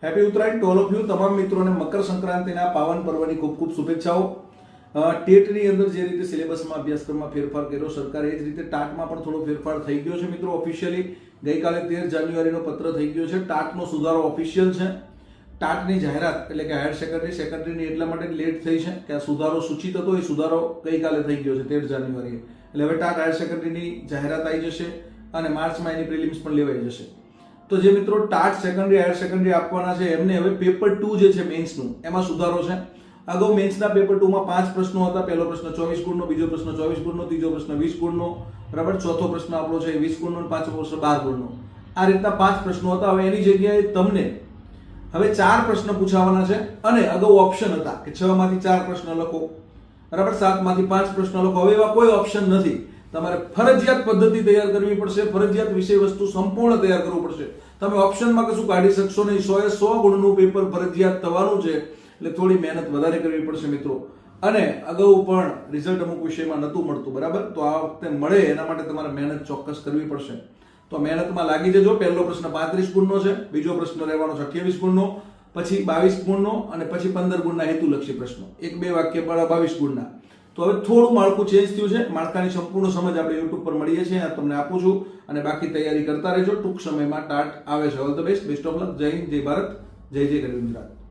Happy Uttarayan to all of you. તમામ મિત્રોને મકર સંક્રાંતિના પાવન પર્વની ખૂબ ખૂબ શુભેચ્છાઓ. ટેટની અંદર જે રીતે સિલેબસમાં અભ્યાસક્રમમાં ફેરફાર કર્યો સરકારે, એ જ રીતે ટાટમાં પણ થોડો ફેરફાર થઈ ગયો છે મિત્રો. ઓફિશિયલી ગઈકાલે 13 જાન્યુઆરીનો પત્ર થઈ ગયો છે. ટાટનો સુધારો ઓફિશિયલ છે. ટાટની જાહેરાત એટલે કે હાયર સેકન્ડરીની એટલા માટે લેટ થઈ છે કે આ સુધારો સૂચિત હતો, એ સુધારો ગઈકાલે થઈ ગયો છે 13 જાન્યુઆરીએ. એટલે હવે ટાટ હાયર સેકન્ડરીની જાહેરાત આવી જશે અને માર્ચમાં એની પ્રિલિમ્સ પણ લેવાઈ જશે. તો જે મિત્રો ટાટ સેકન્ડરી હાયર સેકન્ડરી આપવાના છે એમને હવે પેપર 2 જે છે મેન્સનું, એમાં સુધારો છે. અગાઉ મેન્સના પેપર 2 માં 5 પ્રશ્નો હતા. પહેલો પ્રશ્ન 24 ગુણનો, બીજો પ્રશ્ન 24 ગુણનો, ત્રીજો પ્રશ્ન 20 ગુણનો, બરાબર. ચોથો પ્રશ્ન આપણો છે 20 ગુણનો, પાંચમો પ્રશ્ન 12 ગુણનો. આ રીતના 5 પ્રશ્નો હતા. હવે એની જગ્યાએ તમને હવે 4 પ્રશ્ન પૂછાવાના છે અને અગાઉ ઓપ્શન હતા કે 6 માંથી 4 પ્રશ્ન લખો, બરાબર, 7 માંથી 5 પ્રશ્ન લખો. હવે એવા કોઈ ઓપ્શન નથી. તમારે ફરજિયાત પદ્ધતિ તૈયાર કરવી પડશે, ફરજિયાત વિષય વસ્તુ સંપૂર્ણ તૈયાર કરવું પડશે. તમે ઓપ્શનમાં કશું કાઢી શકશો નહીં. 100 ગુણનું પેપર ફરજિયાત થવાનું છે, એટલે થોડી મહેનત વધારે કરવી પડશે મિત્રો. અને અગાઉ પણ રિઝલ્ટ અમુક વિષયમાં નહોતું મળતું, બરાબર. તો આ વખતે મળે એના માટે તમારે મહેનત ચોક્કસ કરવી પડશે. તો મહેનતમાં લાગી જજો. પહેલો પ્રશ્ન 35 ગુણનો છે, બીજો પ્રશ્ન રહેવાનો છે 28 ગુણનો, પછી 22 ગુણનો અને પછી 15 ગુણના હેતુલક્ષી પ્રશ્નો, 1-2 વાક્ય 22 ગુણના. તો હવે થોડું માળખું ચેન્જ થયું છે. માળખાની સંપૂર્ણ સમજ આપણે યુટ્યુબ પર મળીએ છીએ, આ તમને આપું છું અને બાકી તૈયારી કરતા રહેજો. ટૂંક સમયમાં ટાટ આવે છે. All the best, best of luck. જય હિન્દ, જય ભારત, જય જય ગરવી ગુજરાત.